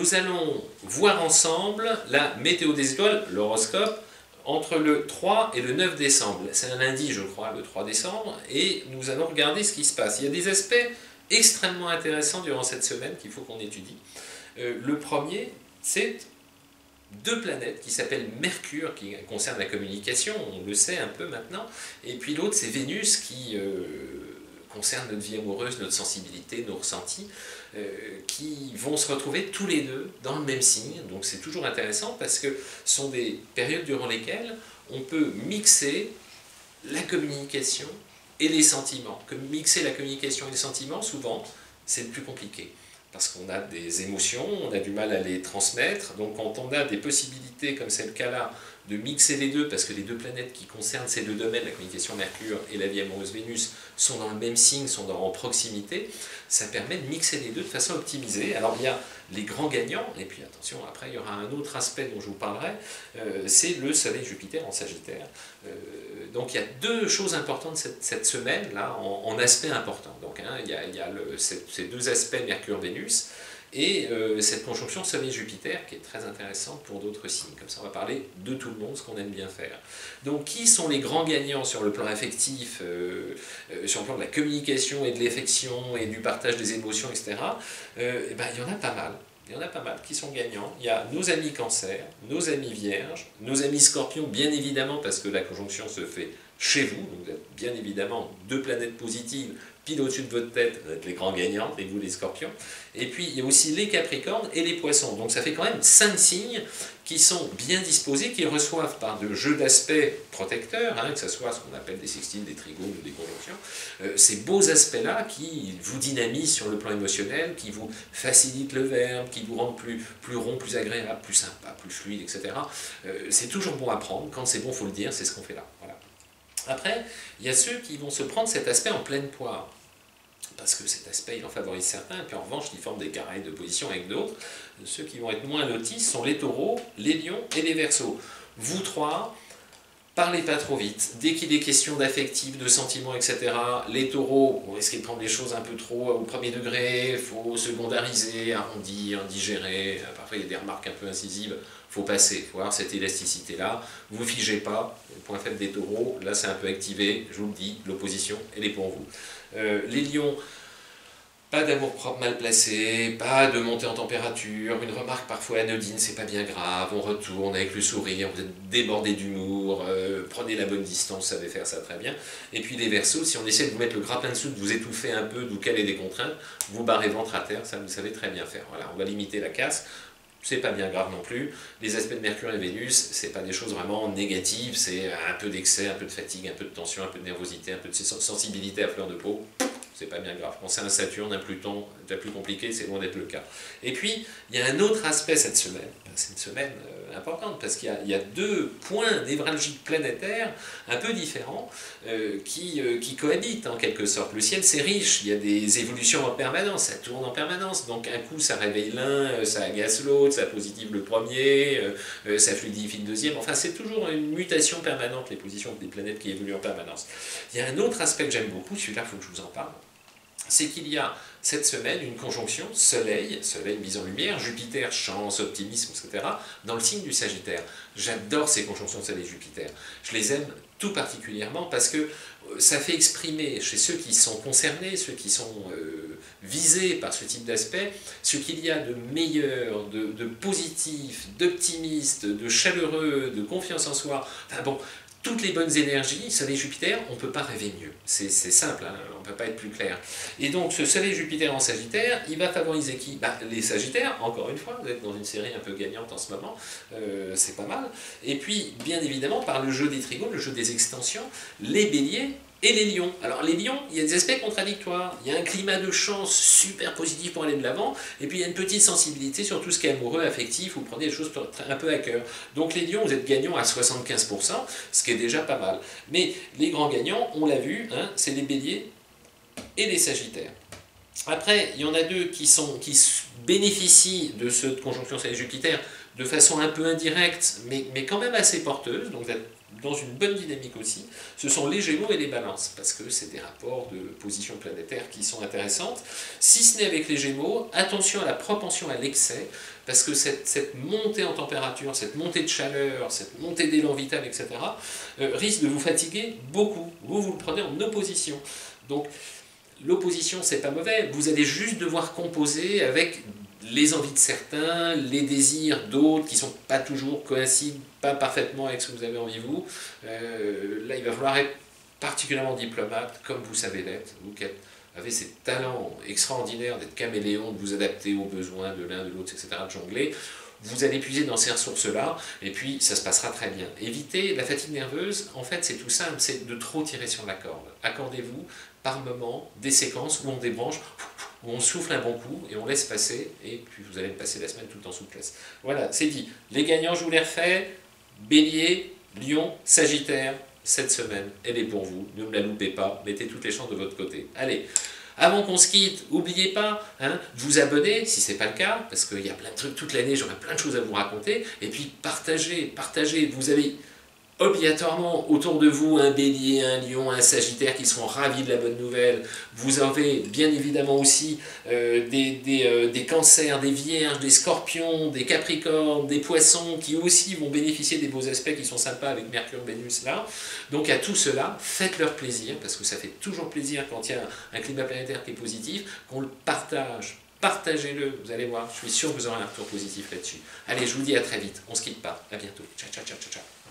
nous allons voir ensemble la météo des étoiles, l'horoscope, entre le 3 et le 9 décembre. C'est un lundi, je crois, le 3 décembre, et nous allons regarder ce qui se passe. Il y a des aspects extrêmement intéressants durant cette semaine qu'il faut qu'on étudie. Le premier, c'est deux planètes qui s'appellent Mercure, qui concerne la communication, on le sait un peu maintenant, et puis l'autre, c'est Vénus, qui concerne notre vie amoureuse, notre sensibilité, nos ressentis, qui vont se retrouver tous les deux dans le même signe. Donc c'est toujours intéressant parce que ce sont des périodes durant lesquelles on peut mixer la communication et les sentiments. Mixer la communication et les sentiments, souvent, c'est le plus compliqué. Parce qu'on a des émotions, on a du mal à les transmettre. Donc quand on a des possibilités, comme c'est le cas là, de mixer les deux, parce que les deux planètes qui concernent ces deux domaines, la communication Mercure et la vie amoureuse Vénus, sont dans le même signe, sont en proximité, ça permet de mixer les deux de façon optimisée. Alors il y a les grands gagnants, et puis attention, après il y aura un autre aspect dont je vous parlerai, c'est le Soleil-Jupiter en Sagittaire. Donc il y a deux choses importantes cette semaine, là, en aspect important. Donc il y a ces deux aspects Mercure-Vénus, et cette conjonction Soleil-Jupiter qui est très intéressante pour d'autres signes. Comme ça, on va parler de tout le monde, ce qu'on aime bien faire. Donc, qui sont les grands gagnants sur le plan affectif, sur le plan de la communication et de l'affection et du partage des émotions, etc. Eh ben, il y en a pas mal. Il y en a pas mal qui sont gagnants. Il y a nos amis Cancer, nos amis Vierges, nos amis Scorpions, bien évidemment, parce que la conjonction se fait chez vous. Donc, vous êtes bien évidemment deux planètes positives pile au-dessus de votre tête, vous êtes les grands gagnants, et vous les Scorpions. Et puis il y a aussi les Capricornes et les Poissons. Donc ça fait quand même 5 signes qui sont bien disposés, qui reçoivent par de jeux d'aspects protecteurs, que ce soit ce qu'on appelle des sextiles, des trigones ou des conjonctions, ces beaux aspects-là qui vous dynamisent sur le plan émotionnel, qui vous facilitent le verbe, qui vous rendent plus rond, plus agréable, plus sympa, plus fluide, etc. C'est toujours bon à prendre. Quand c'est bon, il faut le dire, c'est ce qu'on fait là. Voilà. Après, il y a ceux qui vont se prendre cet aspect en pleine poire, parce que cet aspect, il en favorise certains, et puis en revanche, ils forment des carrés de position avec d'autres. Ceux qui vont être moins lotis sont les taureaux, les lions et les verseaux. Vous trois, parlez pas trop vite. Dès qu'il est question d'affectifs, de sentiments, etc., les taureaux, vous risquez de prendre les choses un peu trop au premier degré, il faut secondariser, arrondir, digérer, parfois il y a des remarques un peu incisives, il faut passer, il faut avoir cette élasticité-là, vous ne figez pas, le point faible des taureaux, là c'est un peu activé, je vous le dis, l'opposition, elle est pour vous. Les lions, pas d'amour-propre mal placé, pas de montée en température, une remarque parfois anodine, c'est pas bien grave, on retourne avec le sourire, vous êtes débordé d'humour, prenez la bonne distance, vous savez faire ça très bien. Et puis les Verseaux, si on essaie de vous mettre le grappin dessous, de vous étouffer un peu, de vous caler des contraintes, vous barrez ventre à terre, ça vous savez très bien faire. Voilà, on va limiter la casse. C'est pas bien grave non plus. Les aspects de Mercure et Vénus, c'est pas des choses vraiment négatives, c'est un peu d'excès, un peu de fatigue, un peu de tension, un peu de nervosité, un peu de sensibilité à fleur de peau. C'est pas bien grave. Quand c'est un Saturne, un Pluton, déjà plus compliqué, c'est loin d'être le cas. Et puis, il y a un autre aspect cette semaine. C'est une semaine importante parce qu'il y a deux points névralgiques planétaires un peu différents qui cohabitent en quelque sorte. Le ciel, c'est riche, il y a des évolutions en permanence, ça tourne en permanence. Donc, un coup, ça réveille l'un, ça agace l'autre, ça positive le premier, ça fluidifie le deuxième. Enfin, c'est toujours une mutation permanente, les positions des planètes qui évoluent en permanence. Il y a un autre aspect que j'aime beaucoup, celui-là, il faut que je vous en parle. C'est qu'il y a cette semaine une conjonction Soleil mise en lumière, Jupiter, chance, optimisme, etc., dans le signe du Sagittaire. J'adore ces conjonctions Soleil-Jupiter. Je les aime tout particulièrement parce que ça fait exprimer chez ceux qui sont concernés, ceux qui sont visés par ce type d'aspect, ce qu'il y a de meilleur, de positif, d'optimiste, de chaleureux, de confiance en soi. Enfin bon, toutes les bonnes énergies, Soleil-Jupiter, on ne peut pas rêver mieux. C'est simple, on ne peut pas être plus clair. Et donc, ce Soleil-Jupiter en Sagittaire, il va favoriser qui? Les Sagittaires, encore une fois, vous êtes dans une série un peu gagnante en ce moment, c'est pas mal. Et puis, bien évidemment, par le jeu des trigones, le jeu des extensions, les Béliers et les Lions. Alors les Lions, il y a des aspects contradictoires. Il y a un climat de chance super positif pour aller de l'avant, et puis il y a une petite sensibilité sur tout ce qui est amoureux, affectif, vous prenez les choses un peu à cœur. Donc les Lions, vous êtes gagnants à 75%, ce qui est déjà pas mal. Mais les grands gagnants, on l'a vu, c'est les Béliers et les Sagittaires. Après, il y en a deux qui bénéficient de cette conjonction Soleil-Jupiter de façon un peu indirecte, mais quand même assez porteuse, donc vous êtes dans une bonne dynamique aussi, ce sont les Gémeaux et les Balances, parce que c'est des rapports de position planétaire qui sont intéressantes. Si ce n'est avec les Gémeaux, attention à la propension à l'excès, parce que cette montée en température, cette montée de chaleur, cette montée d'élan vital, etc., risque de vous fatiguer beaucoup. Vous le prenez en opposition. Donc, l'opposition, c'est pas mauvais, vous allez juste devoir composer avec les envies de certains, les désirs d'autres qui ne sont pas toujours coïncident pas parfaitement avec ce que vous avez envie vous. Là, il va falloir être particulièrement diplomate, comme vous savez l'être, vous qui avez ces talents extraordinaires d'être caméléon, de vous adapter aux besoins de l'un, de l'autre, etc., de jongler. Vous allez puiser dans ces ressources-là, et puis ça se passera très bien. Évitez la fatigue nerveuse, en fait c'est tout simple, c'est de trop tirer sur la corde. Accordez-vous par moment des séquences où on débranche, où on souffle un bon coup et on laisse passer, et puis vous allez passer la semaine tout en souplesse. Voilà, c'est dit. Les gagnants, je vous les refais. Bélier, Lion, Sagittaire, cette semaine, elle est pour vous. Ne me la loupez pas, mettez toutes les chances de votre côté. Allez, avant qu'on se quitte, n'oubliez pas de vous abonner, si ce n'est pas le cas, parce qu'il y a plein de trucs toute l'année, j'aurai plein de choses à vous raconter, et puis partagez, vous avez obligatoirement autour de vous un bélier, un lion, un sagittaire qui seront ravis de la bonne nouvelle. Vous avez bien évidemment aussi des cancers, des vierges, des scorpions, des capricornes, des poissons qui aussi vont bénéficier des beaux aspects qui sont sympas avec Mercure, Vénus là. Donc à tout cela, faites-leur plaisir, parce que ça fait toujours plaisir quand il y a un climat planétaire qui est positif, qu'on le partage. Partagez-le, vous allez voir, je suis sûr que vous aurez un retour positif là-dessus. Allez, je vous dis à très vite, on ne se quitte pas, à bientôt, ciao, ciao, ciao, ciao, ciao.